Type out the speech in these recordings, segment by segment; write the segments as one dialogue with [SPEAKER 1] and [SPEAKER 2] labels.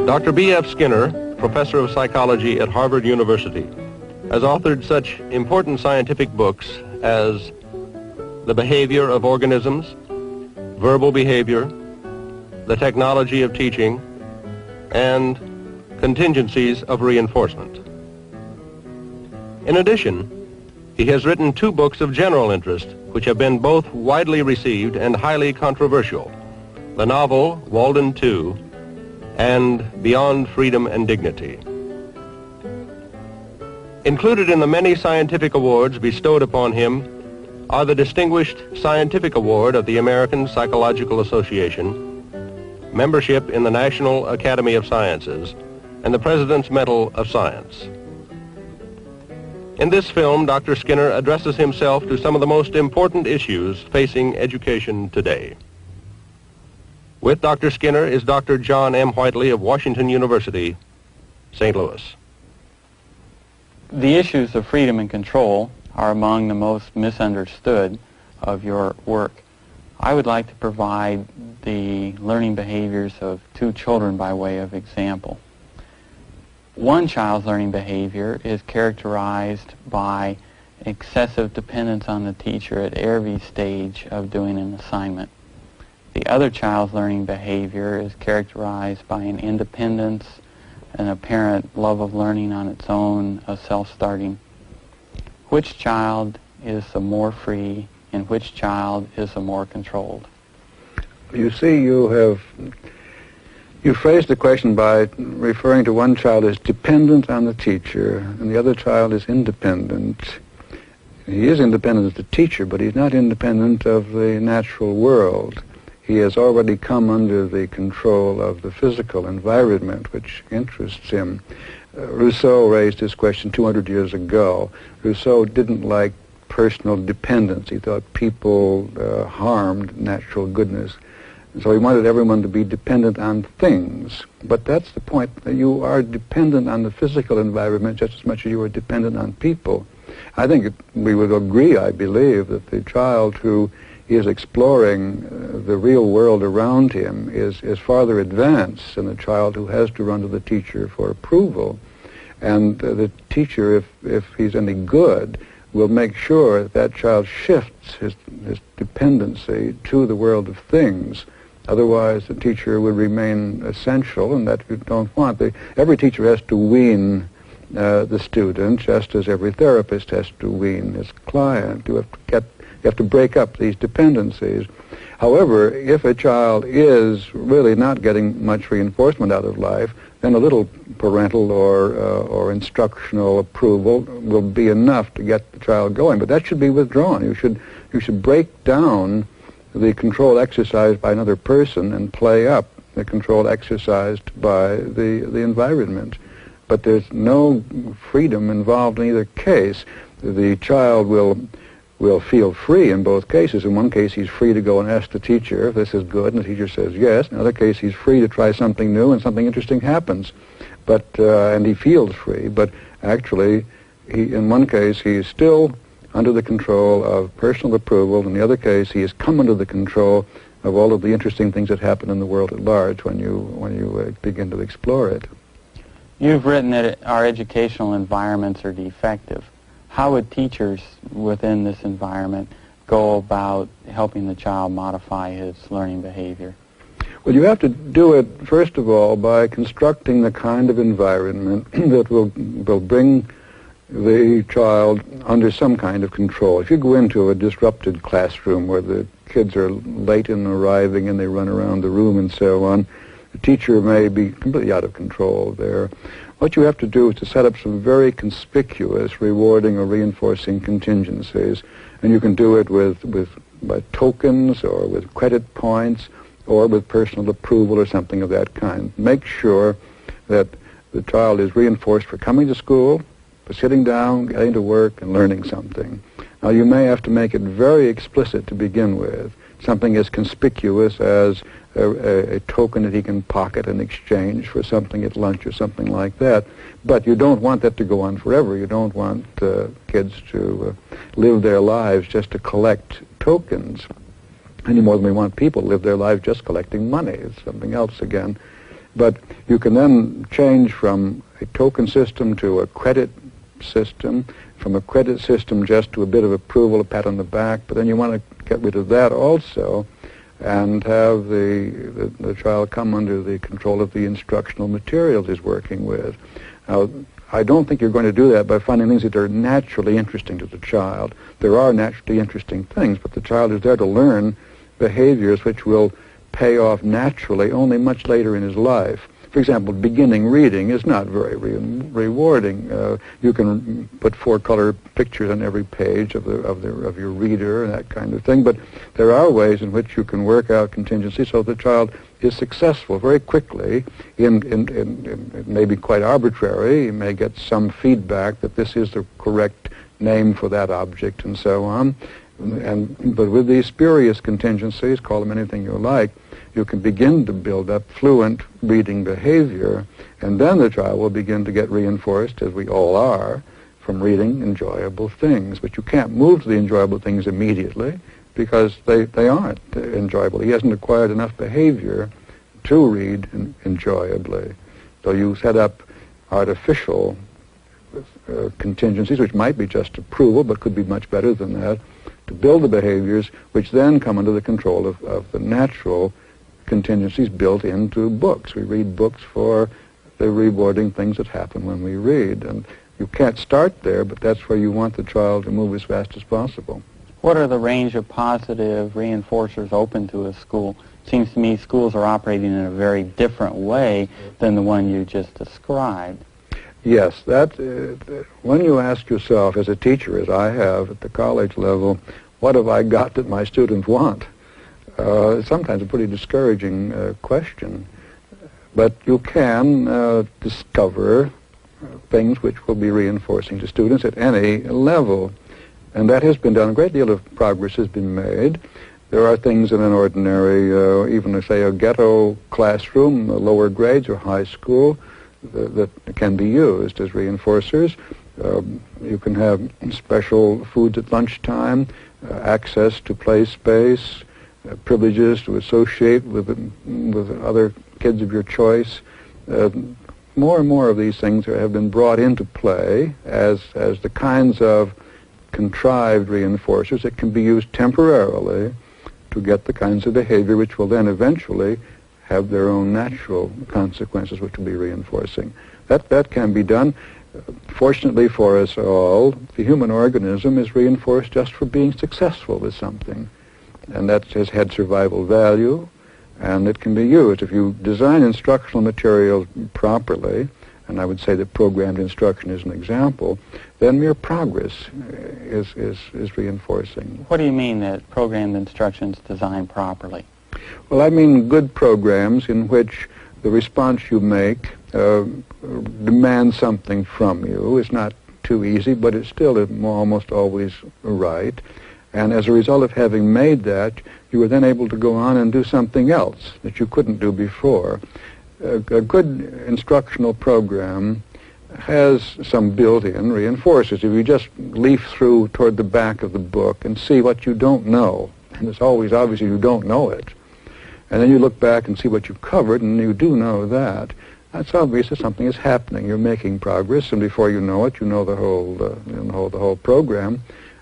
[SPEAKER 1] Dr. B.F. Skinner, professor of psychology at Harvard University, has authored such important scientific books as The Behavior of Organisms, Verbal Behavior, The Technology of Teaching, and Contingencies of Reinforcement. In addition, he has written 2 books of general interest, which have been both widely received and highly controversial: the novel Walden 2 and Beyond Freedom and Dignity. Included in the many scientific awards bestowed upon him are the Distinguished Scientific Award of the American Psychological Association, membership in the National Academy of Sciences, and the President's Medal of Science. In this film, Dr. Skinner addresses himself to some of the most important issues facing education today. With Dr. Skinner is Dr. John M. Whiteley of Washington University, St. Louis.
[SPEAKER 2] The issues of freedom and control are among the most misunderstood of your work. I would like to provide the learning behaviors of 2 children by way of example. One child's learning behavior is characterized by excessive dependence on the teacher at every stage of doing an assignment. The other child's learning behavior is characterized by an independence, an apparent love of learning on its own, a self-starting. Which child is the more free and which child is the more controlled?
[SPEAKER 3] You see, you phrased the question by referring to one child as dependent on the teacher and the other child is independent. He is independent of the teacher, but he's not independent of the natural world. He has already come under the control of the physical environment, which interests him. Rousseau raised this question 200 years ago. Rousseau didn't like personal dependence. He thought people harmed natural goodness. So he wanted everyone to be dependent on things. But that's the point. You are dependent on the physical environment just as much as you are dependent on people. I think we would agree, I believe, that the child who is exploring the real world around him is farther advanced than the child who has to run to the teacher for approval. And the teacher, if he's any good, will make sure that child shifts his dependency to the world of things. Otherwise, the teacher would remain essential, and that you don't want. Every teacher has to wean the student, just as every therapist has to wean his client. You have to break up these dependencies. However, if a child is really not getting much reinforcement out of life, then a little parental or instructional approval will be enough to get the child going. But that should be withdrawn. You should break down the control exercised by another person and play up the control exercised by the environment. But there's no freedom involved in either case. The child will feel free in both cases. In one case, he's free to go and ask the teacher if this is good, and the teacher says yes. In another case, he's free to try something new, and something interesting happens. And he feels free. But actually, in one case, he is still under the control of personal approval. In the other case, he has come under the control of all of the interesting things that happen in the world at large when you begin to explore it.
[SPEAKER 2] You've written that our educational environments are defective. How would teachers within this environment go about helping the child modify his learning behavior?
[SPEAKER 3] Well, you have to do it, first of all, by constructing the kind of environment that will bring the child under some kind of control. If you go into a disrupted classroom where the kids are late in arriving and they run around the room and so on, the teacher may be completely out of control there. What you have to do is to set up some very conspicuous rewarding or reinforcing contingencies, and you can do it by tokens or with credit points or with personal approval or something of that kind. Make sure that the child is reinforced for coming to school, for sitting down, getting to work, and learning something. Now, you may have to make it very explicit to begin with, something as conspicuous as a token that he can pocket in exchange for something at lunch or something like that. But you don't want that to go on forever. You don't want kids to live their lives just to collect tokens any more than we want people to live their lives just collecting money. It's something else again. But you can then change from a token system to a credit system, from a credit system just to a bit of approval, a pat on the back, but then you want to get rid of that also and have the child come under the control of the instructional materials he's working with. Now, I don't think you're going to do that by finding things that are naturally interesting to the child. There are naturally interesting things, but the child is there to learn behaviors which will pay off naturally only much later in his life. For example, beginning reading is not very rewarding. You can put 4-color pictures on every page of your reader and that kind of thing, but there are ways in which you can work out contingencies so the child is successful very quickly. It may be quite arbitrary. You may get some feedback that this is the correct name for that object and so on. But with these spurious contingencies, call them anything you like, you can begin to build up fluent reading behavior, and then the child will begin to get reinforced, as we all are, from reading enjoyable things. But you can't move to the enjoyable things immediately because they aren't enjoyable. He hasn't acquired enough behavior to read enjoyably. So you set up artificial contingencies, which might be just approval, but could be much better than that, to build the behaviors which then come under the control of the natural contingencies built into books. We read books for the rewarding things that happen when we read. And you can't start there, but that's where you want the child to move as fast as possible.
[SPEAKER 2] What are the range of positive reinforcers open to a school? Seems to me schools are operating in a very different way than the one you just described.
[SPEAKER 3] Yes, that when you ask yourself as a teacher, as I have at the college level, what have I got that my students want? It's sometimes a pretty discouraging question. But you can discover things which will be reinforcing to students at any level. And that has been done. A great deal of progress has been made. There are things in an ordinary, even say a ghetto classroom, lower grades or high school, that can be used as reinforcers. You can have special foods at lunchtime, access to play space, privileges to associate with other kids of your choice. More and more of these things have been brought into play as the kinds of contrived reinforcers that can be used temporarily to get the kinds of behavior which will then eventually have their own natural consequences which will be reinforcing. That can be done. Fortunately for us all, the human organism is reinforced just for being successful with something. And that has had survival value, and it can be used. If you design instructional materials properly, and I would say that programmed instruction is an example, then mere progress is reinforcing.
[SPEAKER 2] What do you mean that programmed instruction is designed properly?
[SPEAKER 3] Well, I mean good programs in which the response you make demands something from you. It's not too easy, but it's still almost always right. And as a result of having made that, you were then able to go on and do something else that you couldn't do before. A good instructional program has some built-in reinforcers. If you just leaf through toward the back of the book and see what you don't know, and it's always obvious you don't know it, and then you look back and see what you've covered, and you do know that, that's obvious that something is happening. You're making progress, and before you know it, you know the whole program.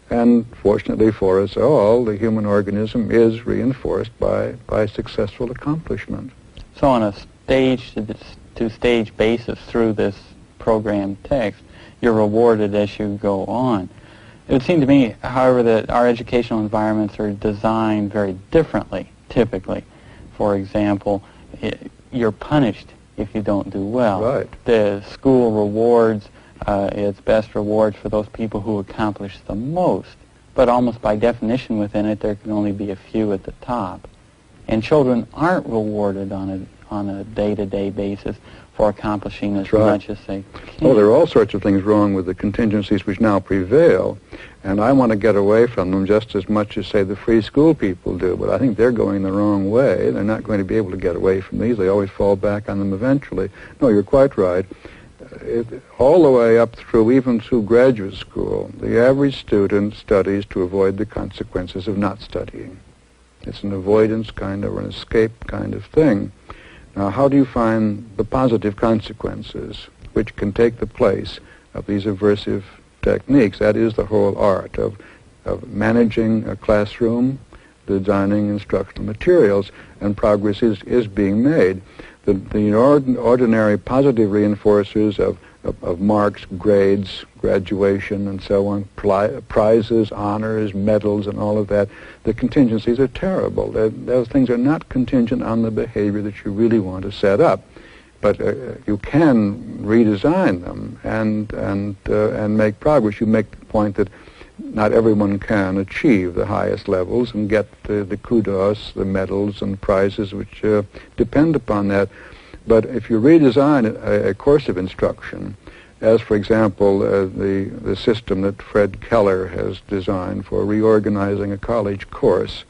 [SPEAKER 3] And fortunately for us all, the human organism is reinforced by successful accomplishment.
[SPEAKER 2] So on a stage-to-stage basis through this program text, you're rewarded as you go on. It would seem to me, however, that our educational environments are designed very differently, typically. For example, you're punished if you don't do well.
[SPEAKER 3] Right.
[SPEAKER 2] The school rewards its best rewards for those people who accomplish the most. But almost by definition within it, there can only be a few at the top. And children aren't rewarded on a day-to-day basis for accomplishing as much as they can.
[SPEAKER 3] Oh, there are all sorts of things wrong with the contingencies which now prevail. And I want to get away from them just as much as, say, the free school people do. But I think they're going the wrong way. They're not going to be able to get away from these. They always fall back on them eventually. No, you're quite right. All the way up through, even through graduate school, the average student studies to avoid the consequences of not studying. It's an avoidance kind of, or an escape kind of thing. Now, how do you find the positive consequences which can take the place of these aversive techniques? That is the whole art of managing a classroom, designing instructional materials, and progress is being made. The ordinary positive reinforcers of marks, grades, graduation, and so on, prizes, honors, medals, and all of that, the contingencies are terrible. Those things are not contingent on the behavior that you really want to set up. But you can redesign them and make progress. You make the point that not everyone can achieve the highest levels and get the kudos, the medals, and prizes which depend upon that. But if you redesign a course of instruction, as for example the system that Fred Keller has designed for reorganizing a college course,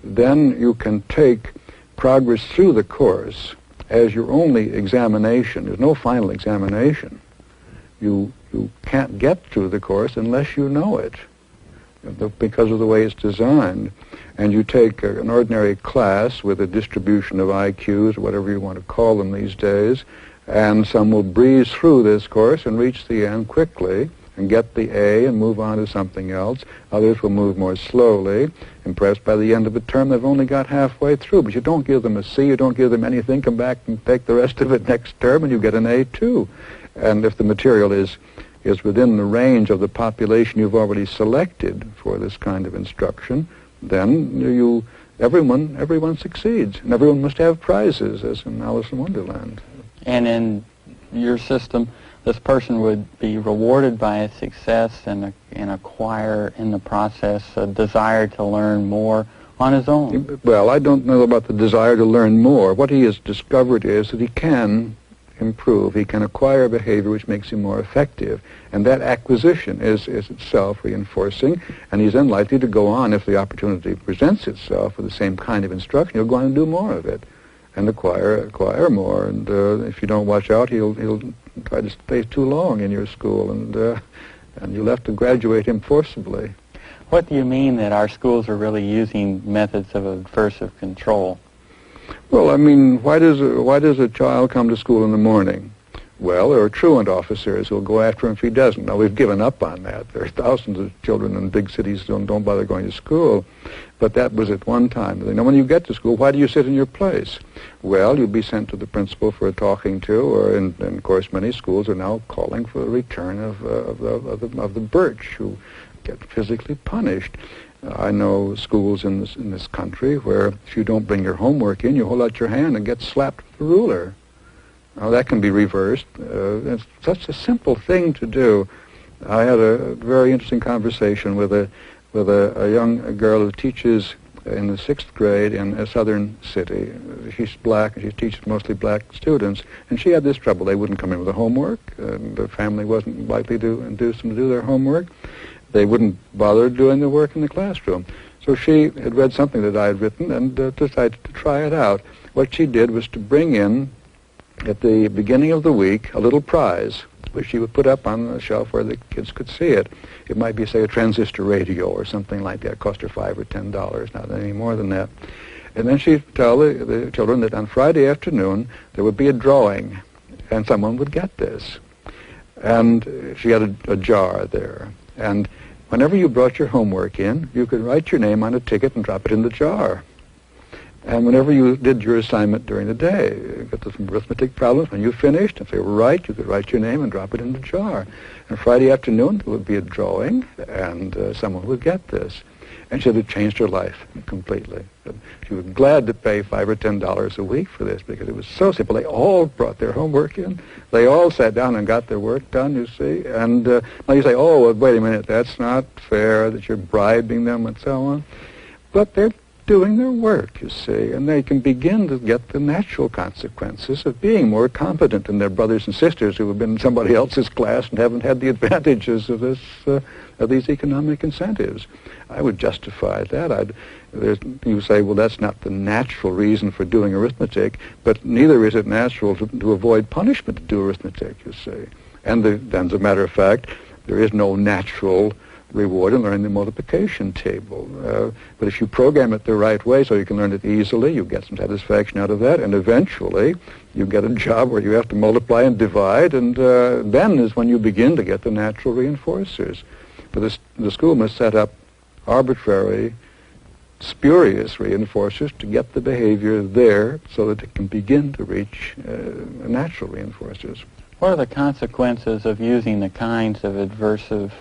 [SPEAKER 3] then you can take progress through the course as your only examination. There's no final examination. You can't get through the course unless you know it, because of the way it's designed. And you take an ordinary class with a distribution of IQs, or whatever you want to call them these days, and some will breeze through this course and reach the end quickly and get the A and move on to something else. Others will move more slowly, and perhaps by the end of the term they've only got halfway through. But you don't give them a C, you don't give them anything, come back and take the rest of it next term, and you get an A too. And if the material is within the range of the population you've already selected for this kind of instruction, then everyone succeeds, and everyone must have prizes, as in Alice in Wonderland.
[SPEAKER 2] And in your system, this person would be rewarded by his success and acquire in the process a desire to learn more on his own.
[SPEAKER 3] Well, I don't know about the desire to learn more. What he has discovered is that he can improve. He can acquire a behavior which makes him more effective. And that acquisition is itself reinforcing, and he's then likely to go on, if the opportunity presents itself with the same kind of instruction, he'll go on and do more of it and acquire more. And if you don't watch out, he'll try to stay too long in your school, and you'll have to graduate him forcibly.
[SPEAKER 2] What do you mean that our schools are really using methods of aversive control?
[SPEAKER 3] Well, I mean, why does a child come to school in the morning? Well, there are truant officers who'll go after him if he doesn't. Now, we've given up on that. There are thousands of children in big cities who don't bother going to school. But that was at one time. Now, when you get to school, why do you sit in your place? Well, you'll be sent to the principal for a talking to, or and of course, many schools are now calling for the return of the birch, who get physically punished. I know schools in this country where if you don't bring your homework in, you hold out your hand and get slapped with a ruler. Now, that can be reversed. It's such a simple thing to do. I had a very interesting conversation with a young girl who teaches in the 6th grade in a southern city. She's black, and she teaches mostly black students, and she had this trouble. They wouldn't come in with the homework, and the family wasn't likely to induce them to do their homework. They wouldn't bother doing the work in the classroom. So she had read something that I had written and decided to try it out. What she did was to bring in, at the beginning of the week, a little prize, which she would put up on the shelf where the kids could see it. It might be, say, a transistor radio or something like that. It cost her $5 or $10, not any more than that. And then she'd tell the children that on Friday afternoon there would be a drawing, and someone would get this. And she had a jar there. And whenever you brought your homework in, you could write your name on a ticket and drop it in the jar. And whenever you did your assignment during the day, you got some arithmetic problems, when you finished, if they were right, you could write your name and drop it in the jar. And Friday afternoon, there would be a drawing, and someone would get this. And she said it changed her life completely. She was glad to pay $5 or $10 a week for this because it was so simple. They all brought their homework in. They all sat down and got their work done, you see. And now you say, oh, well, wait a minute, that's not fair, that you're bribing them and so on. But they're doing their work, you see, and they can begin to get the natural consequences of being more competent than their brothers and sisters who have been in somebody else's class and haven't had the advantages of these economic incentives. I would justify that. You say, well, that's not the natural reason for doing arithmetic, but neither is it natural to avoid punishment to do arithmetic, you see. And as a matter of fact, there is no natural reward in learning the multiplication table. But if you program it the right way so you can learn it easily, you get some satisfaction out of that, and eventually you get a job where you have to multiply and divide, and then is when you begin to get the natural reinforcers. But the school must set up arbitrary, spurious reinforcers to get the behavior there so that it can begin to reach natural reinforcers.
[SPEAKER 2] What are the consequences of using the kinds of adversive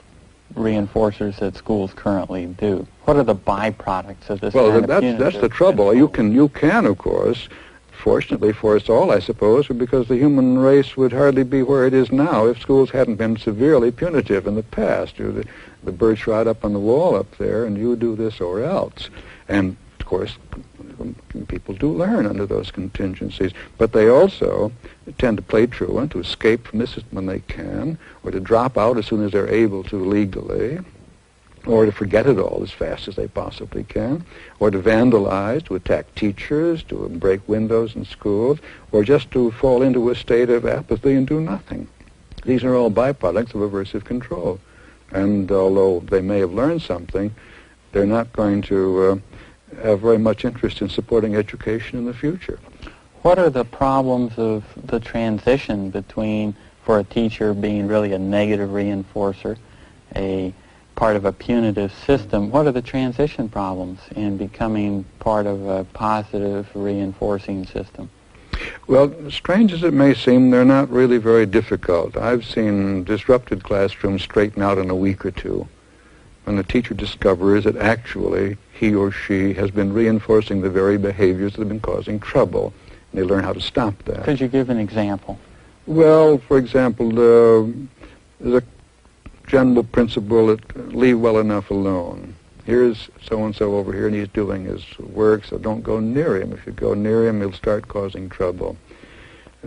[SPEAKER 2] reinforcers that schools currently do? What are the byproducts of this kind of punitive
[SPEAKER 3] that's the trouble. You can, of course, fortunately for us all, I suppose, because the human race would hardly be where it is now if schools hadn't been severely punitive in the past. The birch rod up on the wall up there, and you do this or else. And, of course, people do learn under those contingencies, but they also tend to play truant, to escape from this when they can, or to drop out as soon as they're able to legally, or to forget it all as fast as they possibly can, or to vandalize, to attack teachers, to break windows in schools, or just to fall into a state of apathy and do nothing. These are all byproducts of aversive control. And although they may have learned something, they're not going to have very much interest in supporting education in the future.
[SPEAKER 2] What are the problems of the transition between, for a teacher, being really a negative reinforcer, a part of a punitive system? What are the transition problems in becoming part of a positive reinforcing system?
[SPEAKER 3] Well, strange as it may seem, they're not really very difficult. I've seen disrupted classrooms straighten out in a week or two when the teacher discovers that actually he or she has been reinforcing the very behaviors that have been causing trouble. And they learn how to stop that.
[SPEAKER 2] Could you give an example?
[SPEAKER 3] Well, for example, there's a general principle that leave well enough alone. Here's so-and-so over here, and he's doing his work, so don't go near him. If you go near him, he'll start causing trouble.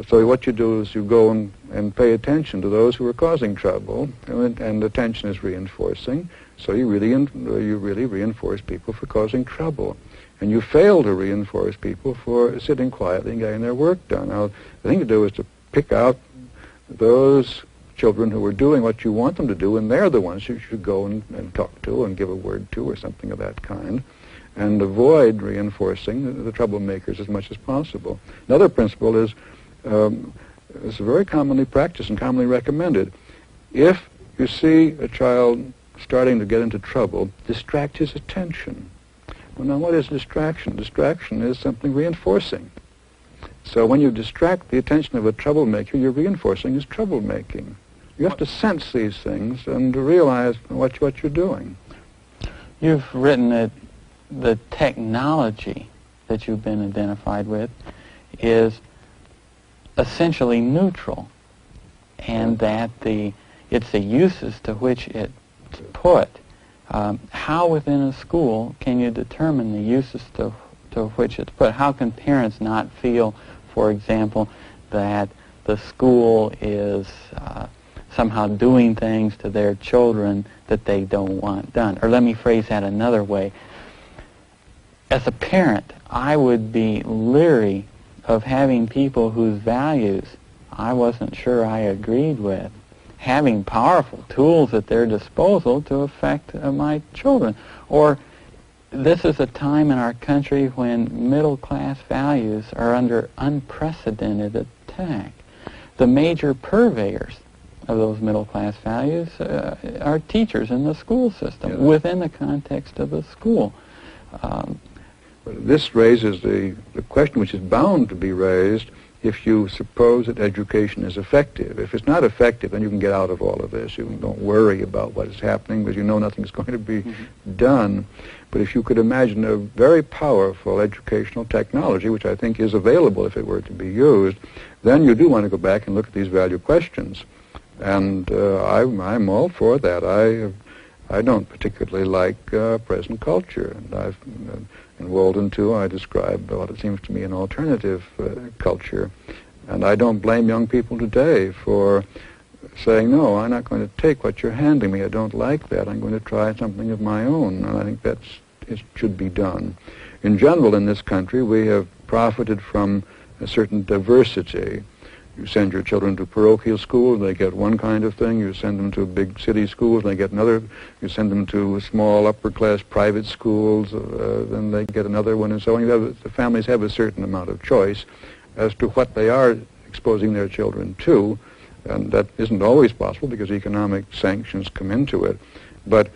[SPEAKER 3] So what you do is you go and pay attention to those who are causing trouble, and attention is reinforcing. So you really reinforce people for causing trouble. And you fail to reinforce people for sitting quietly and getting their work done. Now, the thing to do is to pick out those children who are doing what you want them to do, and they're the ones you should go and talk to and give a word to or something of that kind, and avoid reinforcing the troublemakers as much as possible. Another principle is very commonly practiced and commonly recommended. If you see a child starting to get into trouble, distract his attention. Well, now, what is distraction? Distraction is simply reinforcing. So when you distract the attention of a troublemaker, you're reinforcing his troublemaking. You have to sense these things and to realize what you're doing.
[SPEAKER 2] You've written that the technology that you've been identified with is essentially neutral, and that it's the uses to which it's put. How within a school can you determine the uses to which it's put? How can parents not feel, for example, that the school is somehow doing things to their children that they don't want done? Or let me phrase that another way. As a parent, I would be leery of having people whose values I wasn't sure I agreed with having powerful tools at their disposal to affect my children. Or this is a time in our country when middle-class values are under unprecedented attack. The major purveyors of those middle-class values are teachers in the school system, within the context of the school.
[SPEAKER 3] This raises the question which is bound to be raised if you suppose that education is effective. If it's not effective, then you can get out of all of this. You don't worry about what is happening because you know nothing's going to be done. But if you could imagine a very powerful educational technology, which I think is available if it were to be used, then you do want to go back and look at these value questions. And I'm all for that. I don't particularly like present culture. And in Walden, too, I describe what it seems to me an alternative culture. And I don't blame young people today for saying, no, I'm not going to take what you're handing me. I don't like that. I'm going to try something of my own. And I think it should be done. In general, in this country, we have profited from a certain diversity. You send your children to parochial schools, they get one kind of thing. You send them to big city schools, they get another. You send them to small upper-class private schools, then they get another one, and so on. The families have a certain amount of choice as to what they are exposing their children to, and that isn't always possible because economic sanctions come into it. But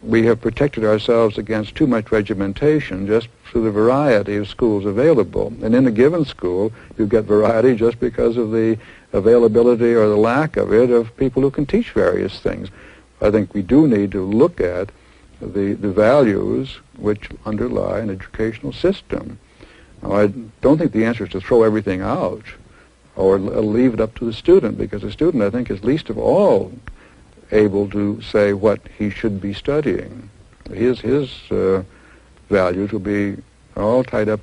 [SPEAKER 3] we have protected ourselves against too much regimentation just through the variety of schools available. And in a given school, you get variety just because of the availability or the lack of it of people who can teach various things. I think we do need to look at the values which underlie an educational system. Now, I don't think the answer is to throw everything out or leave it up to the student, because the student, I think, is least of all able to say what he should be studying. His values will be all tied up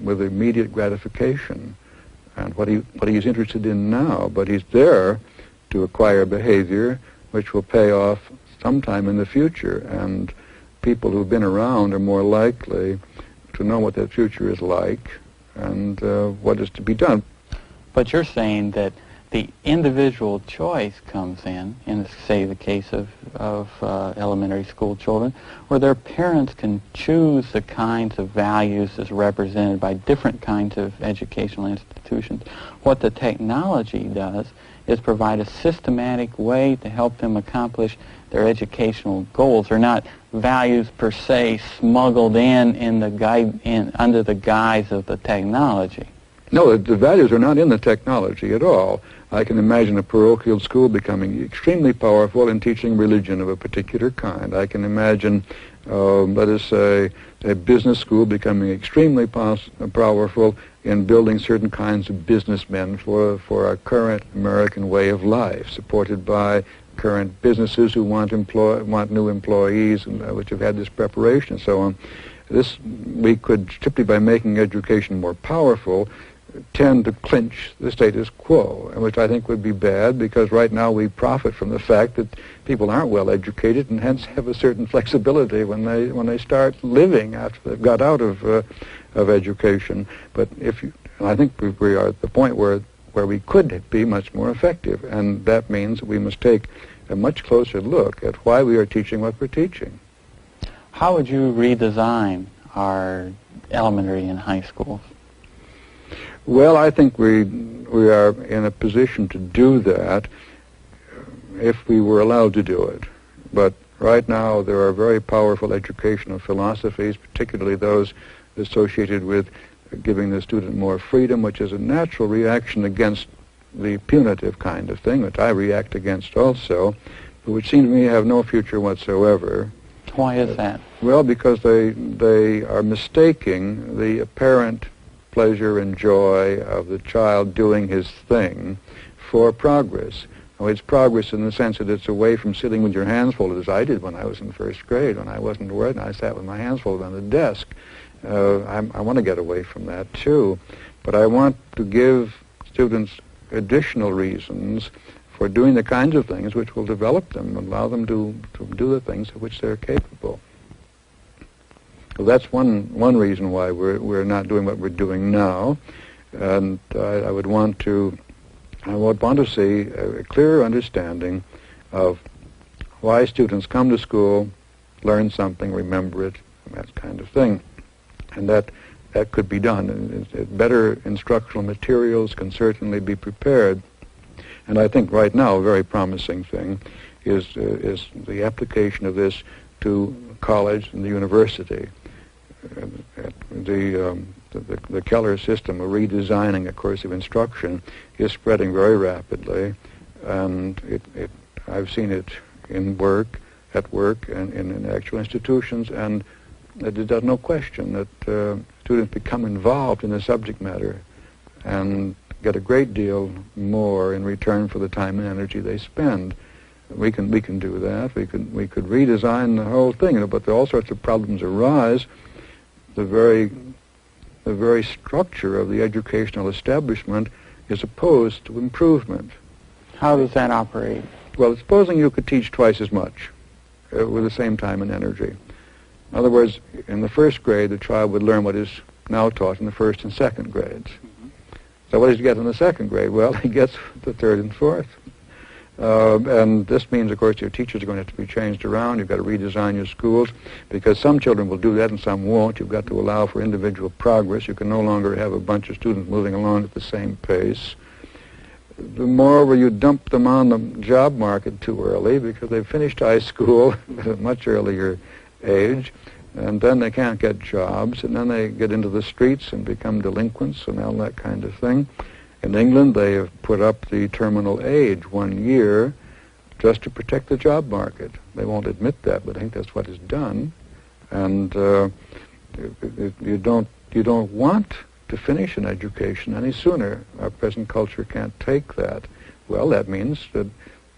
[SPEAKER 3] with immediate gratification and what he's interested in now, but he's there to acquire behavior which will pay off sometime in the future, and people who've been around are more likely to know what that future is like and what is to be done.
[SPEAKER 2] But you're saying that the individual choice comes in, say, the case of elementary school children, where their parents can choose the kinds of values as represented by different kinds of educational institutions. What the technology does is provide a systematic way to help them accomplish their educational goals. They're not values per se smuggled in the under the guise of the technology.
[SPEAKER 3] No, the values are not in the technology at all. I can imagine a parochial school becoming extremely powerful in teaching religion of a particular kind. I can imagine, let us say, a business school becoming extremely powerful in building certain kinds of businessmen for our current American way of life, supported by current businesses who want new employees and which have had this preparation and so on. This we could, simply by making education more powerful, tend to clinch the status quo, which I think would be bad, because right now we profit from the fact that people aren't well educated and hence have a certain flexibility when they start living after they've got out of education. But I think we are at the point where we could be much more effective, and that means we must take a much closer look at why we are teaching what we're teaching.
[SPEAKER 2] How would you redesign our elementary and high schools?
[SPEAKER 3] Well, I think we are in a position to do that if we were allowed to do it. But right now there are very powerful educational philosophies, particularly those associated with giving the student more freedom, which is a natural reaction against the punitive kind of thing, which I react against also, but which seem to me have no future whatsoever.
[SPEAKER 2] Why is that?
[SPEAKER 3] Well, because they are mistaking the apparent pleasure and joy of the child doing his thing for progress. Now, it's progress in the sense that it's away from sitting with your hands folded, as I did when I was in first grade. When I wasn't working, I sat with my hands folded on the desk. I want to get away from that too, but I want to give students additional reasons for doing the kinds of things which will develop them and allow them to do the things of which they're capable. So that's one reason why we're not doing what we're doing now, and I would want to see a clearer understanding of why students come to school, learn something, remember it, and that kind of thing, and that could be done. And better instructional materials can certainly be prepared, and I think right now a very promising thing is the application of this to college and the university. The Keller system of redesigning a course of instruction is spreading very rapidly, and I've seen it at work and in actual institutions, and there's no question that students become involved in the subject matter and get a great deal more in return for the time and energy they spend. We can do that. We could redesign the whole thing, but all sorts of problems arise. The very structure of the educational establishment is opposed to improvement.
[SPEAKER 2] How does that operate?
[SPEAKER 3] Well, supposing you could teach twice as much with the same time and energy. In other words, in the first grade, the child would learn what is now taught in the first and second grades. So what does he get in the second grade? Well, he gets the third and fourth. And this means, of course, your teachers are going to have to be changed around. You've got to redesign your schools, because some children will do that and some won't. You've got to allow for individual progress. You can no longer have a bunch of students moving along at the same pace. Moreover, you dump them on the job market too early, because they've finished high school at a much earlier age, and then they can't get jobs, and then they get into the streets and become delinquents and all that kind of thing. In England, they have put up the terminal age 1 year just to protect the job market. They won't admit that, but I think that's what is done. And you don't want to finish an education any sooner. Our present culture can't take that. Well, that means that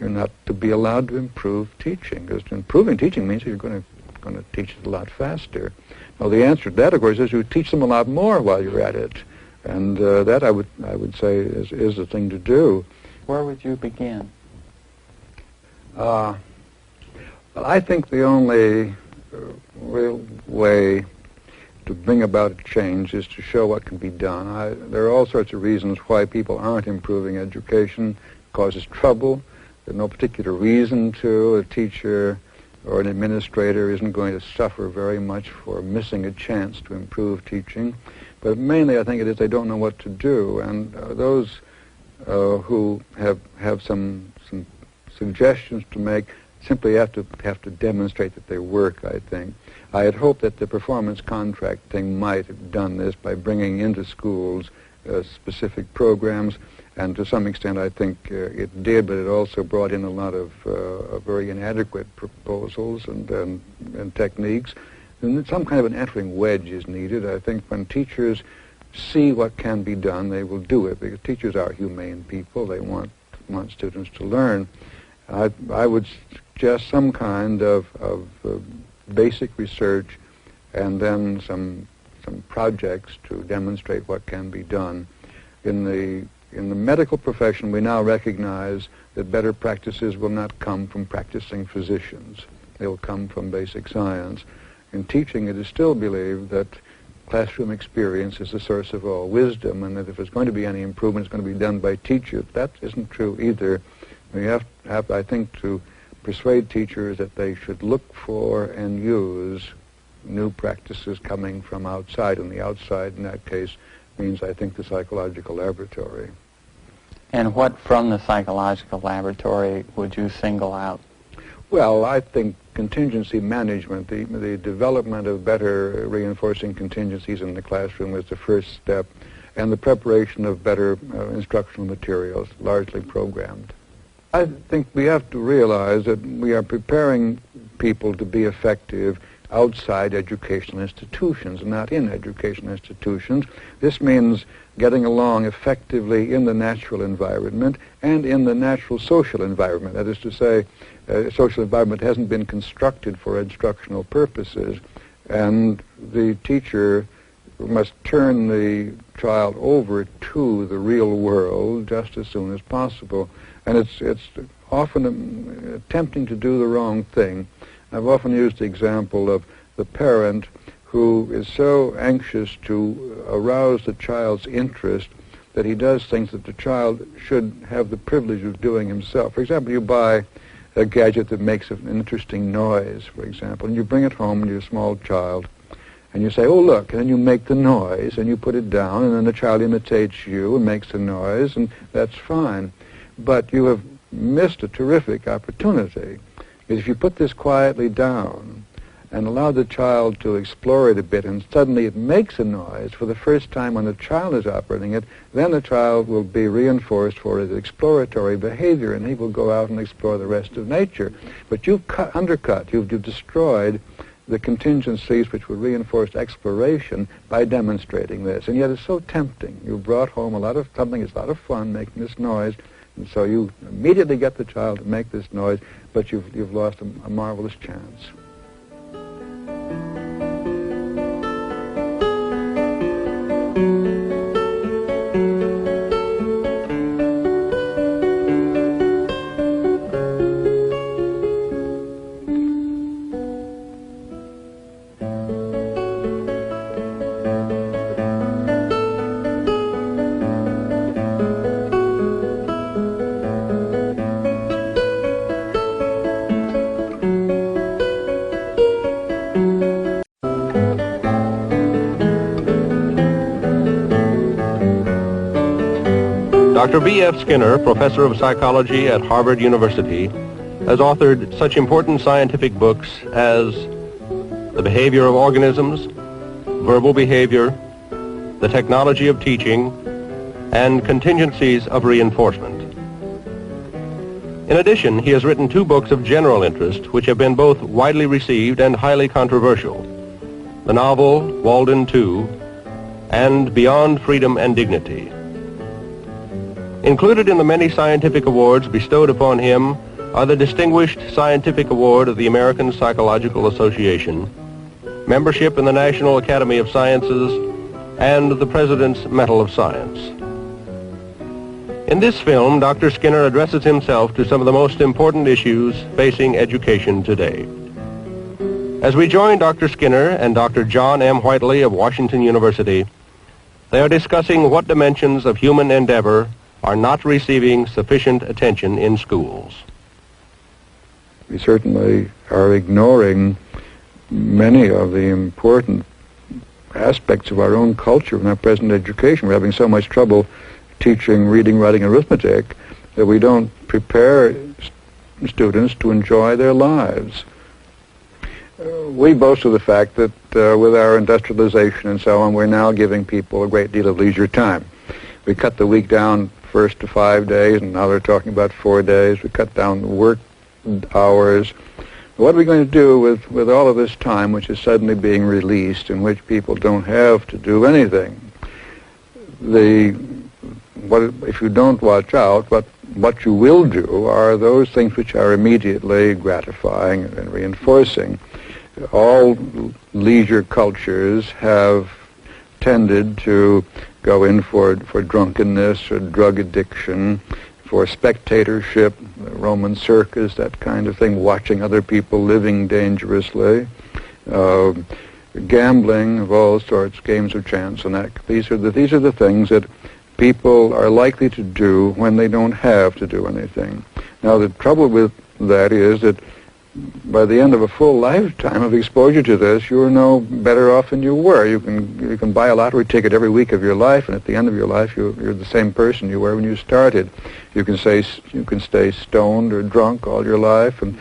[SPEAKER 3] you're not to be allowed to improve teaching, because improving teaching means that you're going to teach it a lot faster. Now, the answer to that, of course, is you teach them a lot more while you're at it. And that I would say is the thing to do.
[SPEAKER 2] Where would you begin?
[SPEAKER 3] Well, I think the only real way to bring about a change is to show what can be done. There are all sorts of reasons why people aren't improving education. It causes trouble. There's no particular reason to. A teacher or an administrator isn't going to suffer very much for missing a chance to improve teaching. But mainly, I think it is they don't know what to do, and those who have some suggestions to make simply have to demonstrate that they work. I think I had hoped that the performance contract thing might have done this by bringing into schools specific programs, and to some extent, I think it did. But it also brought in a lot of very inadequate proposals and techniques. And some kind of an entering wedge is needed. I think when teachers see what can be done, they will do it, because teachers are humane people. They want students to learn. I would suggest some kind of basic research, and then some projects to demonstrate what can be done. In the medical profession, we now recognize that better practices will not come from practicing physicians. They will come from basic science. In teaching, it is still believed that classroom experience is the source of all wisdom, and that if there's going to be any improvement, it's going to be done by teachers. That isn't true either. We have, I think, to persuade teachers that they should look for and use new practices coming from outside, and the outside, in that case, means, I think, the psychological laboratory.
[SPEAKER 2] And what from the psychological laboratory would you single out?
[SPEAKER 3] Well, I think contingency management, the development of better reinforcing contingencies in the classroom is the first step, and the preparation of better instructional materials, largely programmed. I think we have to realize that we are preparing people to be effective outside educational institutions, not in educational institutions. This means getting along effectively in the natural environment and in the natural social environment. That is to say, a social environment hasn't been constructed for instructional purposes, and the teacher must turn the child over to the real world just as soon as possible. And it's often tempting to do the wrong thing. I've often used the example of the parent who is so anxious to arouse the child's interest that he does things that the child should have the privilege of doing himself. For example, you buy a gadget that makes an interesting noise, for example, and you bring it home to your small child, and you say, oh, look, and then you make the noise, and you put it down, and then the child imitates you and makes the noise, and that's fine. But you have missed a terrific opportunity. If you put this quietly down and allow the child to explore it a bit, and suddenly it makes a noise for the first time when the child is operating it, then the child will be reinforced for his exploratory behavior, and he will go out and explore the rest of nature. But you've you've destroyed the contingencies which would reinforce exploration by demonstrating this. And yet it's so tempting. You brought home something that's a lot of fun, making this noise. And so you immediately get the child to make this noise, but you've lost a marvelous chance.
[SPEAKER 1] Dr. B.F. Skinner, professor of psychology at Harvard University, has authored such important scientific books as The Behavior of Organisms, Verbal Behavior, The Technology of Teaching, and Contingencies of Reinforcement. In addition, he has written 2 books of general interest which have been both widely received and highly controversial: the novel Walden 2 and Beyond Freedom and Dignity. Included in the many scientific awards bestowed upon him are the Distinguished Scientific Award of the American Psychological Association, membership in the National Academy of Sciences, and the President's Medal of Science. In this film, Dr. Skinner addresses himself to some of the most important issues facing education today. As we join Dr. Skinner and Dr. John M. Whiteley of Washington University, they are discussing what dimensions of human endeavor are not receiving sufficient attention in schools.
[SPEAKER 3] We certainly are ignoring many of the important aspects of our own culture in our present education. We're having so much trouble teaching reading, writing, and arithmetic that we don't prepare students to enjoy their lives. We boast of the fact that with our industrialization and so on, we're now giving people a great deal of leisure time. We cut the week down first to 5 days, and now they're talking about 4 days. We cut down the work hours. What are we going to do with all of this time which is suddenly being released, in which people don't have to do anything? If you don't watch out, what you will do are those things which are immediately gratifying and reinforcing. All leisure cultures have tended to go in for drunkenness or drug addiction, for spectatorship, the Roman circus, that kind of thing, watching other people living dangerously, gambling of all sorts, games of chance, and that. These are the things that people are likely to do when they don't have to do anything. Now, the trouble with that is that by the end of a full lifetime of exposure to this, you're no better off than you were. You can buy a lottery ticket every week of your life, and at the end of your life, you're the same person you were when you started. You can stay stoned or drunk all your life, and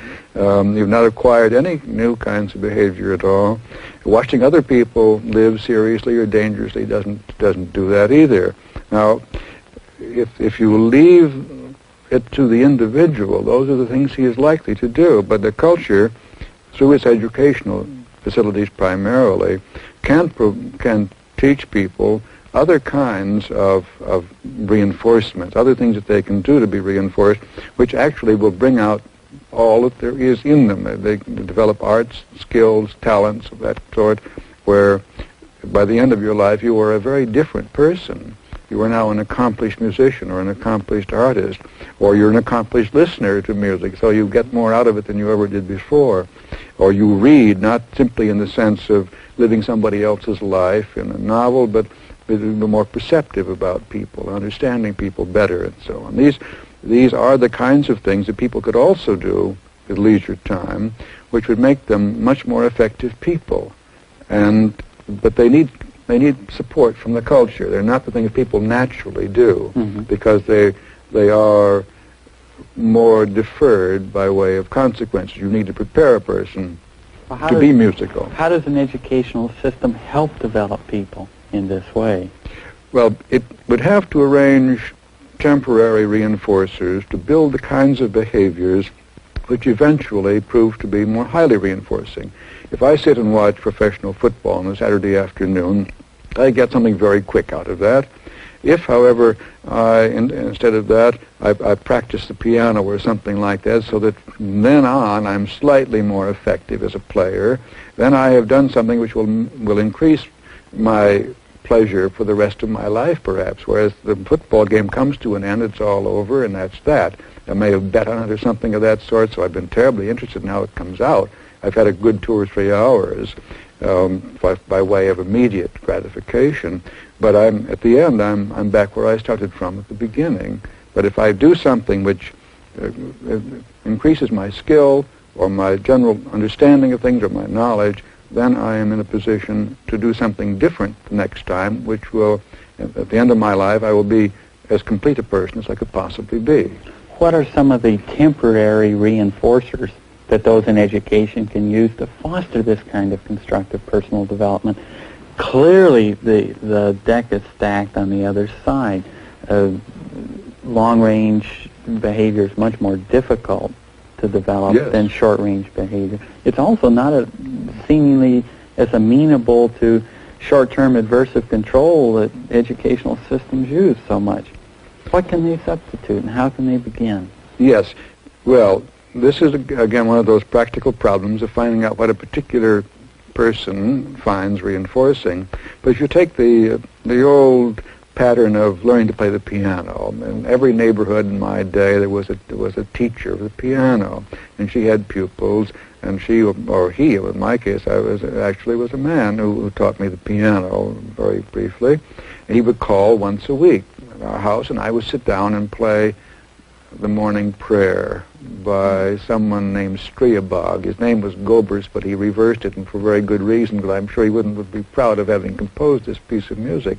[SPEAKER 3] you've not acquired any new kinds of behavior at all. Watching other people live seriously or dangerously doesn't do that either. Now, if you leave it to the individual, those are the things he is likely to do. But the culture, through its educational facilities primarily, can teach people other kinds of reinforcements, other things that they can do to be reinforced, which actually will bring out all that there is in them. They develop arts, skills, talents of that sort, where by the end of your life you are a very different person. You are now an accomplished musician or an accomplished artist, or you're an accomplished listener to music, so you get more out of it than you ever did before. Or you read, not simply in the sense of living somebody else's life in a novel, but more perceptive about people, understanding people better, and so on. These are the kinds of things that people could also do with leisure time, which would make them much more effective people. But they need support from the culture. They're not the things people naturally do, because they are more deferred by way of consequences. You need to prepare a person to be musical.
[SPEAKER 2] How does an educational system help develop people in this way?
[SPEAKER 3] Well, it would have to arrange temporary reinforcers to build the kinds of behaviors which eventually prove to be more highly reinforcing. If I sit and watch professional football on a Saturday afternoon, I get something very quick out of that. If, however, instead of that, I practice the piano or something like that, so that from then on I'm slightly more effective as a player, then I have done something which will increase my pleasure for the rest of my life, perhaps. Whereas the football game comes to an end, it's all over, and that's that. I may have bet on it or something of that sort, so I've been terribly interested in how it comes out. I've had a good 2 or 3 hours by way of immediate gratification, but at the end I'm back where I started from at the beginning. But if I do something which increases my skill or my general understanding of things or my knowledge, then I am in a position to do something different the next time, which will, at the end of my life, I will be as complete a person as I could possibly be.
[SPEAKER 2] What are some of the temporary reinforcers that those in education can use to foster this kind of constructive personal development? Clearly, the deck is stacked on the other side. Long-range behavior is much more difficult to develop than short-range behavior. It's also not seemingly as amenable to short-term aversive control that educational systems use so much. What can they substitute, and how can they begin?
[SPEAKER 3] Yes. Well, this is, again, one of those practical problems of finding out what a particular person finds reinforcing. But if you take the old pattern of learning to play the piano, in every neighborhood in my day there was a teacher of the piano, and she had pupils, and she, or he, in my case, was a man who taught me the piano very briefly. And he would call once a week at our house, and I would sit down and play the morning prayer by someone named Strierbog. His name was Gobers, but he reversed it, and for very good reason, because I'm sure he would be proud of having composed this piece of music.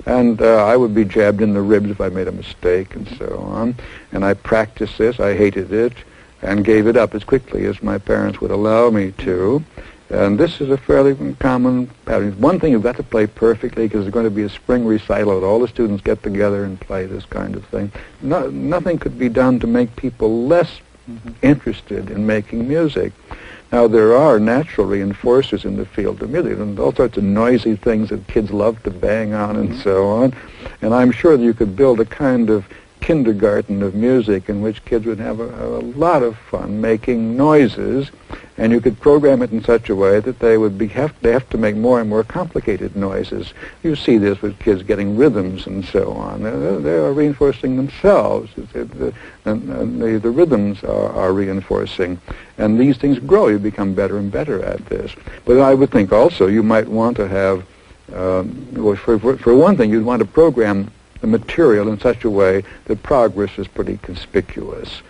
[SPEAKER 3] And I would be jabbed in the ribs if I made a mistake, and so on. And I practiced this. I hated it, and gave it up as quickly as my parents would allow me to. And this is a fairly common pattern. One thing, you've got to play perfectly, because there's going to be a spring recital that all the students get together and play this kind of thing. Nothing could be done to make people less interested in making music. Now, there are natural reinforcers in the field of music, and all sorts of noisy things that kids love to bang on and so on. And I'm sure that you could build a kind of kindergarten of music in which kids would have a lot of fun making noises, and you could program it in such a way that they would have to make more and more complicated noises. You see this with kids getting rhythms and so on. They are reinforcing themselves. The rhythms are reinforcing, and these things grow. You become better and better at this. But I would think also you might want to have, for one thing, you'd want to program the material in such a way that progress is pretty conspicuous,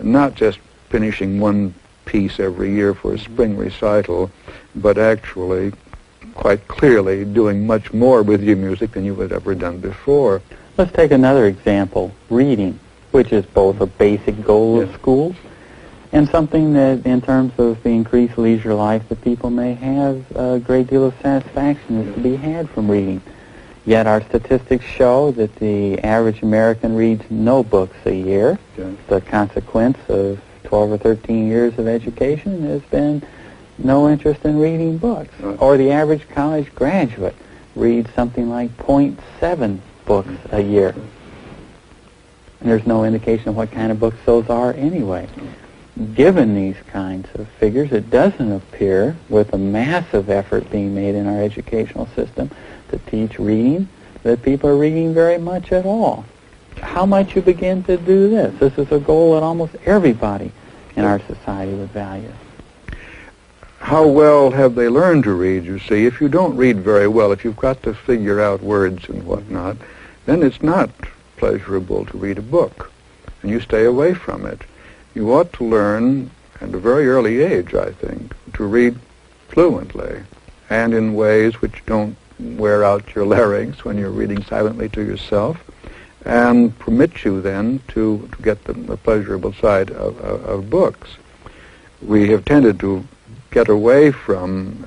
[SPEAKER 3] not just finishing one piece every year for a spring recital, but actually quite clearly doing much more with your music than you had ever done before.
[SPEAKER 2] Let's take another example, reading, which is both a basic goal of schools and something that, in terms of the increased leisure life, that people may have a great deal of satisfaction is to be had from reading. Yet our statistics show that the average American reads no books a year. The consequence of 12 or 13 years of education has been no interest in reading books. Or the average college graduate reads something like 0.7 books a year. And there's no indication of what kind of books those are anyway. Given these kinds of figures, it doesn't appear, with a massive effort being made in our educational system to teach reading, that people are reading very much at all. How might you begin to do this? This is a goal that almost everybody in our society would value.
[SPEAKER 3] How well have they learned to read, you see? If you don't read very well, if you've got to figure out words and whatnot, then it's not pleasurable to read a book, and you stay away from it. You ought to learn at a very early age, I think, to read fluently and in ways which don't wear out your larynx when you're reading silently to yourself, and permit you then to get the pleasurable side of books. We have tended to get away from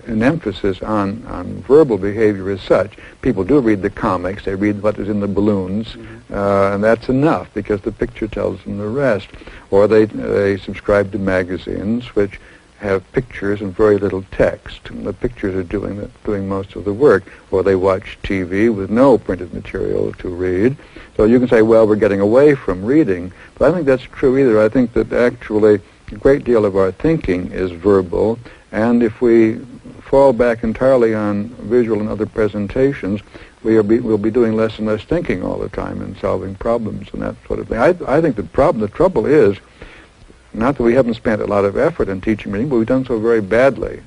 [SPEAKER 3] an emphasis on verbal behavior as such. People do read the comics, they read what is in the balloons, and that's enough because the picture tells them the rest. Or they subscribe to magazines which have pictures and very little text. And the pictures are doing most of the work. Or they watch TV with no printed material to read. So you can say, well, we're getting away from reading. But I don't think that's true either. I think that actually a great deal of our thinking is verbal. And if we fall back entirely on visual and other presentations, we'll be doing less and less thinking all the time and solving problems and that sort of thing. I think the trouble is, not that we haven't spent a lot of effort in teaching reading, but we've done so very badly.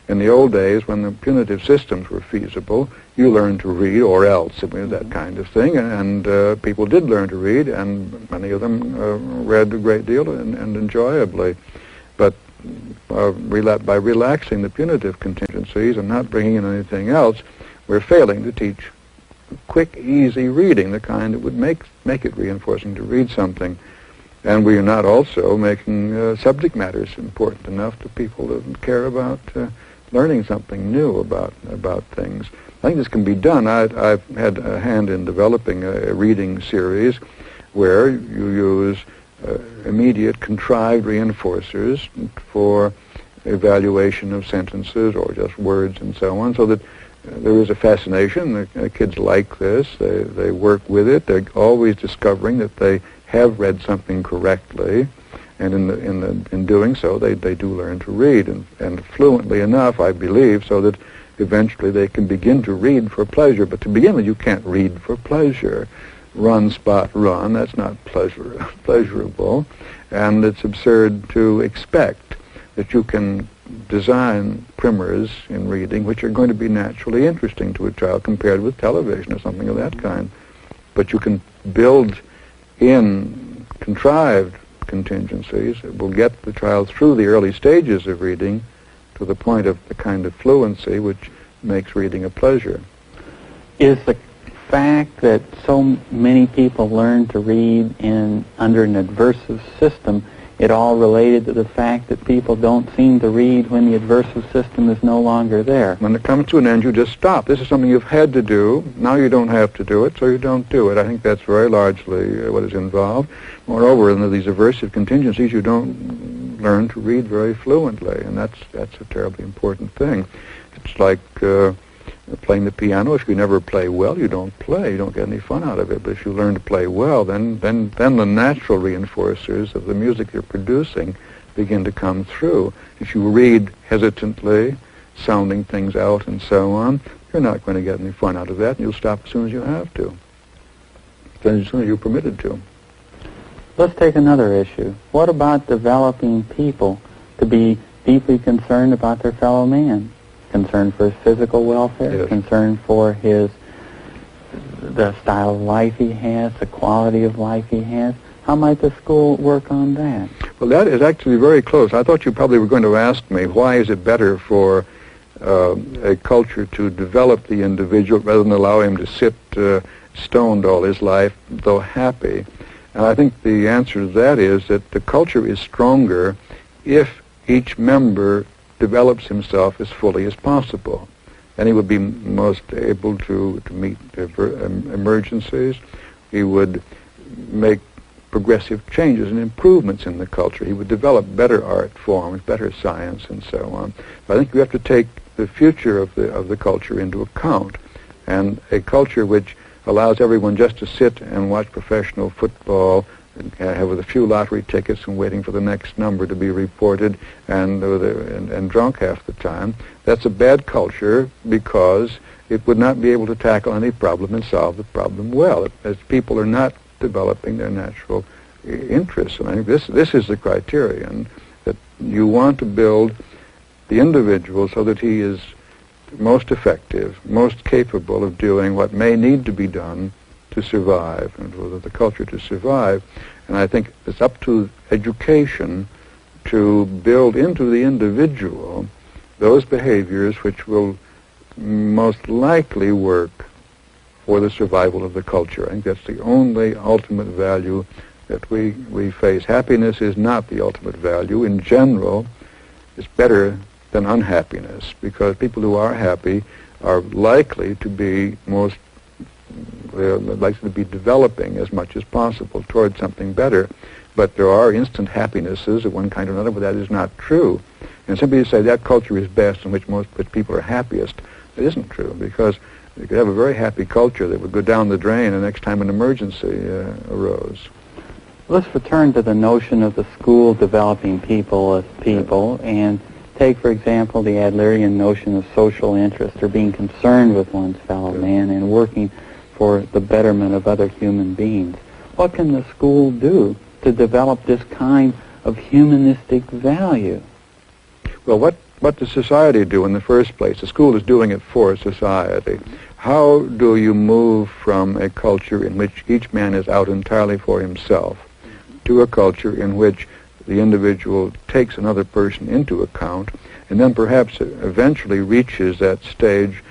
[SPEAKER 3] In the old days, when the punitive systems were feasible, you learned to read or else, that kind of thing, and people did learn to read, and many of them read a great deal and enjoyably. But by relaxing the punitive contingencies and not bringing in anything else, we're failing to teach quick, easy reading, the kind that would make it reinforcing to read something. And we are not also making subject matters important enough to people that care about learning something new about things. I think this can be done. I've had a hand in developing a reading series where you use immediate contrived reinforcers for evaluation of sentences or just words and so on, so that there is a fascination. The kids like this. They work with it. They're always discovering that they have read something correctly, and in doing so, they do learn to read, and fluently enough, I believe, so that eventually they can begin to read for pleasure. But to begin with, you can't read for pleasure. Run, spot, run. That's not pleasurable, and it's absurd to expect that you can design primers in reading which are going to be naturally interesting to a child compared with television or something of that kind. But you can build in contrived contingencies that will get the child through the early stages of reading to the point of the kind of fluency which makes reading a pleasure.
[SPEAKER 2] Is the fact that so many people learn to read under an adversive system it all related to the fact that people don't seem to read when the adversive system is no longer there?
[SPEAKER 3] When it comes to an end, you just stop. This is something you've had to do. Now you don't have to do it, so you don't do it. I think that's very largely what is involved. Moreover, in these aversive contingencies, you don't learn to read very fluently, and that's a terribly important thing. It's like playing the piano. If you never play well, you don't play. You don't get any fun out of it. But if you learn to play well, then the natural reinforcers of the music you're producing begin to come through. If you read hesitantly, sounding things out and so on, you're not going to get any fun out of that, and you'll stop as soon as you have to, as soon as you're permitted to.
[SPEAKER 2] Let's take another issue. What about developing people to be deeply concerned about their fellow man? Concern for his physical welfare,
[SPEAKER 3] yes.
[SPEAKER 2] Concern for the style of life he has, the quality of life he has. How might the school work on that?
[SPEAKER 3] Well, that is actually very close. I thought you probably were going to ask me, why is it better for a culture to develop the individual rather than allow him to sit stoned all his life, though happy? And I think the answer to that is that the culture is stronger if each member develops himself as fully as possible. And he would be most able to meet emergencies. He would make progressive changes and improvements in the culture. He would develop better art forms, better science, and so on. But I think you have to take the future of the culture into account. And a culture which allows everyone just to sit and watch professional football with a few lottery tickets and waiting for the next number to be reported and drunk half the time, that's a bad culture because it would not be able to tackle any problem and solve the problem well, as people are not developing their natural interests. And I think this is the criterion, that you want to build the individual so that he is most effective, most capable of doing what may need to be done to survive, and for the culture to survive. And I think it's up to education to build into the individual those behaviors which will most likely work for the survival of the culture. I think that's the only ultimate value that we face. Happiness is not the ultimate value. In general, it's better than unhappiness, because people who are happy are likely to be they're likely to be developing as much as possible towards something better. But there are instant happinesses of one kind or another, but that is not true. And simply to say that culture is best in which people are happiest, it isn't true, because you could have a very happy culture that would go down the drain the next time an emergency arose.
[SPEAKER 2] Let's return to the notion of the school developing people as people, and take, for example, the Adlerian notion of social interest, or being concerned with one's fellow man and working for the betterment of other human beings. What can the school do to develop this kind of humanistic value?
[SPEAKER 3] Well, what does society do in the first place? The school is doing it for society. How do you move from a culture in which each man is out entirely for himself to a culture in which the individual takes another person into account and then perhaps eventually reaches that stage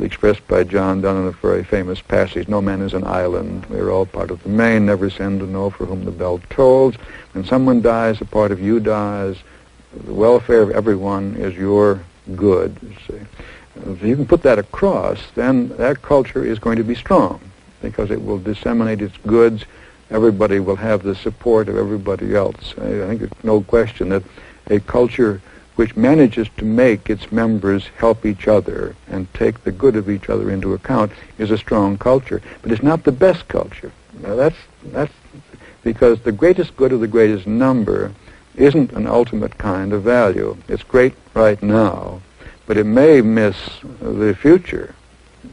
[SPEAKER 3] expressed by John Donne in a very famous passage, "No man is an island. We are all part of the main. Never send to know for whom the bell tolls. When someone dies, a part of you dies. The welfare of everyone is your good." You see. If you can put that across, then that culture is going to be strong because it will disseminate its goods. Everybody will have the support of everybody else. I think there's no question that a culture which manages to make its members help each other and take the good of each other into account is a strong culture. But it's not the best culture. Now that's because the greatest good of the greatest number isn't an ultimate kind of value. It's great right now, but it may miss the future,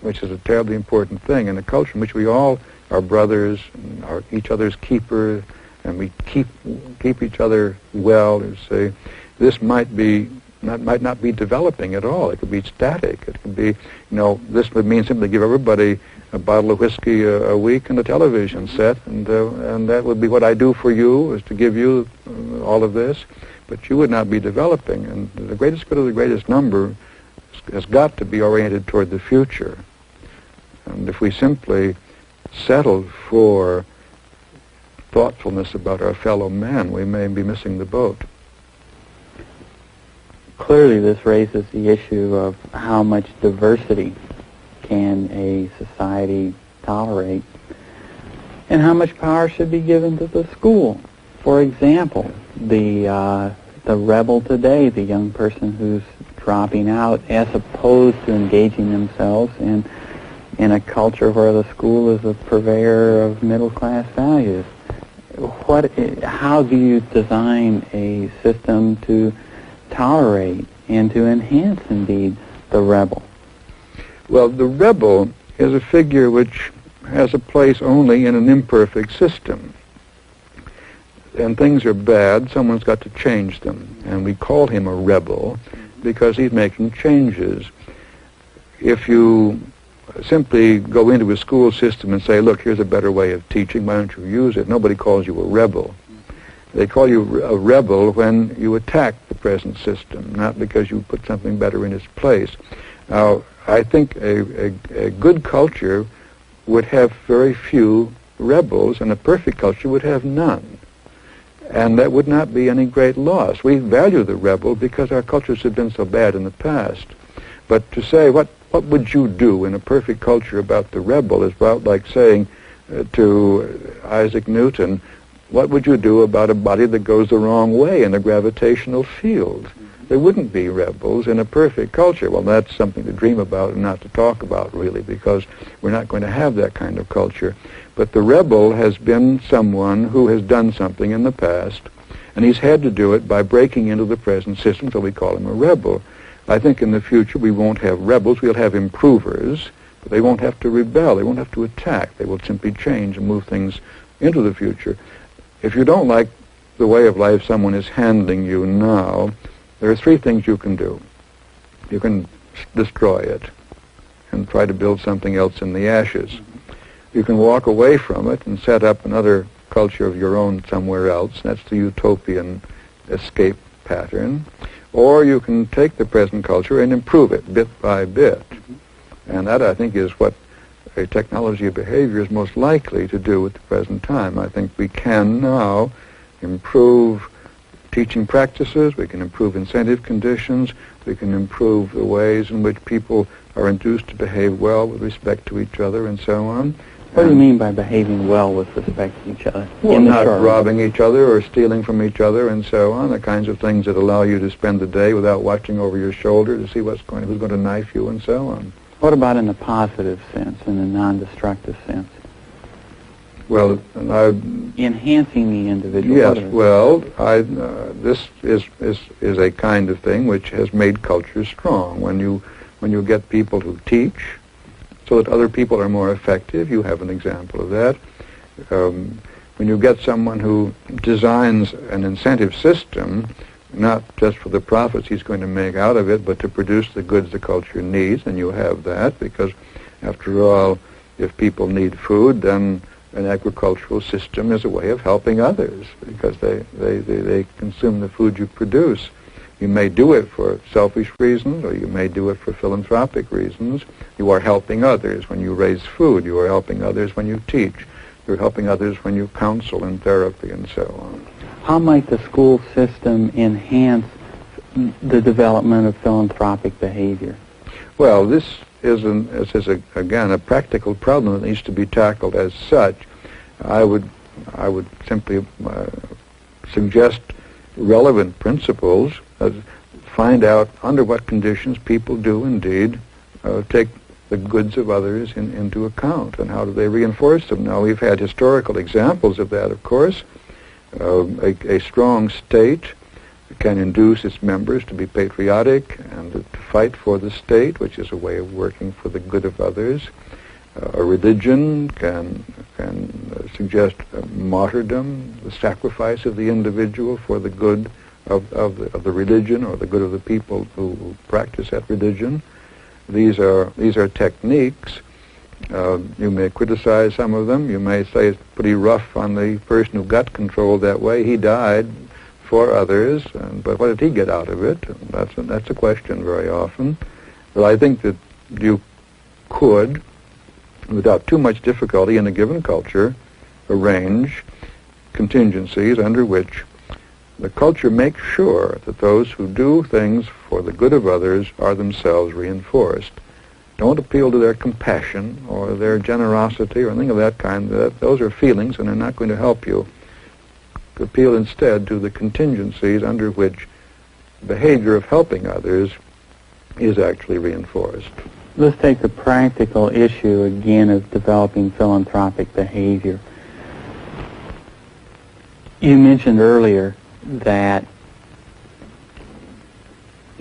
[SPEAKER 3] which is a terribly important thing. In a culture in which we all are brothers, and are each other's keepers, and we keep each other well, you see, this might not be developing at all. It could be static. It could be, this would mean simply give everybody a bottle of whiskey a week and a television set, and that would be what I do for you, is to give you all of this, but you would not be developing. And the greatest good of the greatest number has got to be oriented toward the future. And if we simply settled for thoughtfulness about our fellow men, we may be missing the boat.
[SPEAKER 2] Clearly, this raises the issue of how much diversity can a society tolerate, and how much power should be given to the school. For example, the rebel today, the young person who's dropping out, as opposed to engaging themselves in a culture where the school is a purveyor of middle-class values. How do you design a system to tolerate and to enhance, indeed, the rebel?
[SPEAKER 3] Well, the rebel is a figure which has a place only in an imperfect system. And things are bad, someone's got to change them. And we call him a rebel because he's making changes. If you simply go into a school system and say, look, here's a better way of teaching, why don't you use it? Nobody calls you a rebel. They call you a rebel when you attack the present system, not because you put something better in its place. Now, I think a good culture would have very few rebels, and a perfect culture would have none. And that would not be any great loss. We value the rebel because our cultures have been so bad in the past. But to say, what would you do in a perfect culture about the rebel is about like saying to Isaac Newton, what would you do about a body that goes the wrong way in a gravitational field? There wouldn't be rebels in a perfect culture. Well, that's something to dream about and not to talk about, really, because we're not going to have that kind of culture. But the rebel has been someone who has done something in the past, and he's had to do it by breaking into the present system, so we call him a rebel. I think in the future we won't have rebels, we'll have improvers, but they won't have to rebel, they won't have to attack, they will simply change and move things into the future. If you don't like the way of life someone is handling you now, there are three things you can do. You can destroy it and try to build something else in the ashes. You can walk away from it and set up another culture of your own somewhere else. That's the utopian escape pattern. Or you can take the present culture and improve it bit by bit. And that, I think, is what a technology of behavior is most likely to do at the present time. I think we can now improve teaching practices, we can improve incentive conditions, we can improve the ways in which people are induced to behave well with respect to each other and so on.
[SPEAKER 2] What do you mean by behaving well with respect to each other?
[SPEAKER 3] Well, not robbing each other or stealing from each other and so on, the kinds of things that allow you to spend the day without watching over your shoulder to see who's going to knife you and so on.
[SPEAKER 2] What about in the positive sense, in the non-destructive sense?
[SPEAKER 3] Well,
[SPEAKER 2] enhancing the individual.
[SPEAKER 3] Yes, well, this is a kind of thing which has made culture strong. When you get people who teach so that other people are more effective, you have an example of that. When you get someone who designs an incentive system, not just for the profits he's going to make out of it, but to produce the goods the culture needs, and you have that, because after all, if people need food, then an agricultural system is a way of helping others, because they consume the food you produce. You may do it for selfish reasons, or you may do it for philanthropic reasons. You are helping others when you raise food. You are helping others when you teach. You're helping others when you counsel in therapy and so on.
[SPEAKER 2] How might the school system enhance the development of philanthropic behavior?
[SPEAKER 3] Well, this is, again, a practical problem that needs to be tackled as such. I would simply suggest relevant principles, find out under what conditions people do indeed take the goods of others into account, and how do they reinforce them. Now, we've had historical examples of that, of course. A strong state can induce its members to be patriotic and to fight for the state, which is a way of working for the good of others. A religion can suggest martyrdom, the sacrifice of the individual for the good of the religion or the good of the people who practice that religion. These are techniques. You may criticize some of them. You may say it's pretty rough on the person who got controlled that way. He died for others, but what did he get out of it? That's a question very often. But I think that you could, without too much difficulty in a given culture, arrange contingencies under which the culture makes sure that those who do things for the good of others are themselves reinforced. Don't appeal to their compassion or their generosity or anything of that kind. Those are feelings and they're not going to help you. Appeal instead to the contingencies under which behavior of helping others is actually reinforced.
[SPEAKER 2] Let's take the practical issue again of developing philanthropic behavior. You mentioned earlier that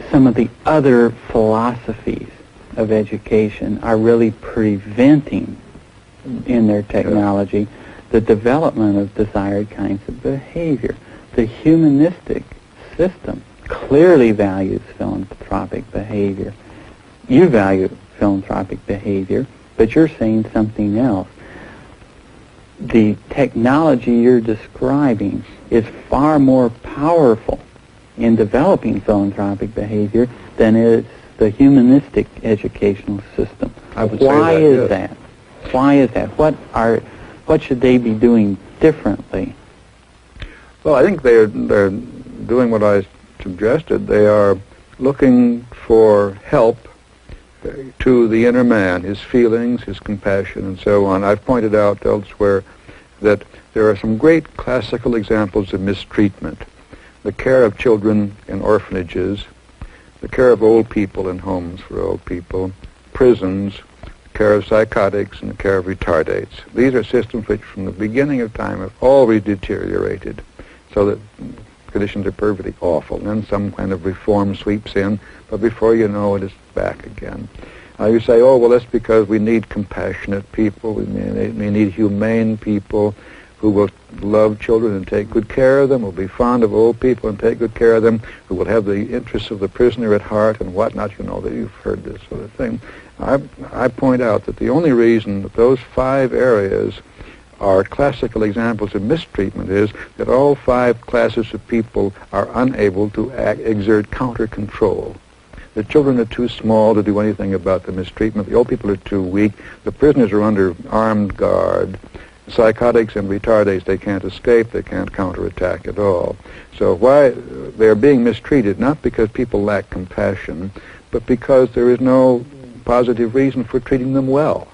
[SPEAKER 2] some of the other philosophies of education are really preventing, in their technology, the development of desired kinds of behavior. The humanistic system clearly values philanthropic behavior. You value philanthropic behavior, but you're saying something else. The technology you're describing is far more powerful in developing philanthropic behavior than is the humanistic educational system. Why is that? Why is that? What should they be doing differently?
[SPEAKER 3] Well, I think they're doing what I suggested. They are looking for help to the inner man, his feelings, his compassion, and so on. I've pointed out elsewhere that there are some great classical examples of mistreatment. The care of children in orphanages, the care of old people in homes for old people, prisons, the care of psychotics, and the care of retardates. These are systems which from the beginning of time have always deteriorated, so that conditions are perfectly awful. And then some kind of reform sweeps in, but before you know it, it's back again. You say, oh, well, that's because we need compassionate people, we need humane people who will love children and take good care of them, will be fond of old people and take good care of them, who will have the interests of the prisoner at heart and whatnot. You know that you've heard this sort of thing. I point out that the only reason that those 5 areas are classical examples of mistreatment is that all 5 classes of people are unable to exert counter-control. The children are too small to do anything about the mistreatment. The old people are too weak. The prisoners are under armed guard. Psychotics and retardates, they can't escape. They can't counterattack at all. So why they're being mistreated, not because people lack compassion, but because there is no positive reason for treating them well.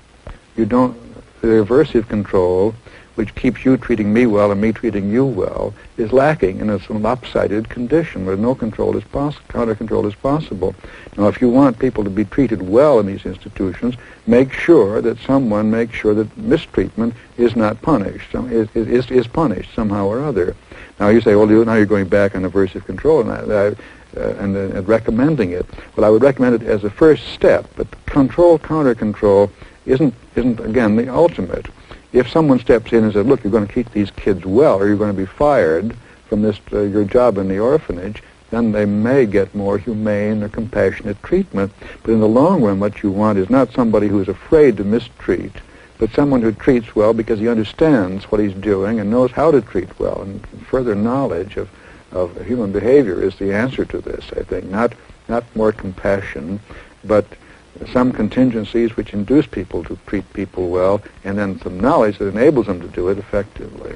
[SPEAKER 3] You don't the aversive control, which keeps you treating me well and me treating you well, is lacking, and it's a lopsided condition where no control is counter control is possible. Now, if you want people to be treated well in these institutions, make sure that someone makes sure that mistreatment is not punished, is punished somehow or other. Now, you say, well, now you're going back on aversive control and recommending it. Well, I would recommend it as a first step, but control, counter control isn't again the ultimate. If someone steps in and says, look, you're going to keep these kids well, or you're going to be fired from this your job in the orphanage, then they may get more humane or compassionate treatment. But in the long run, what you want is not somebody who is afraid to mistreat, but someone who treats well because he understands what he's doing and knows how to treat well. And further knowledge of human behavior is the answer to this, I think. Not more compassion, but some contingencies which induce people to treat people well, and then some knowledge that enables them to do it effectively.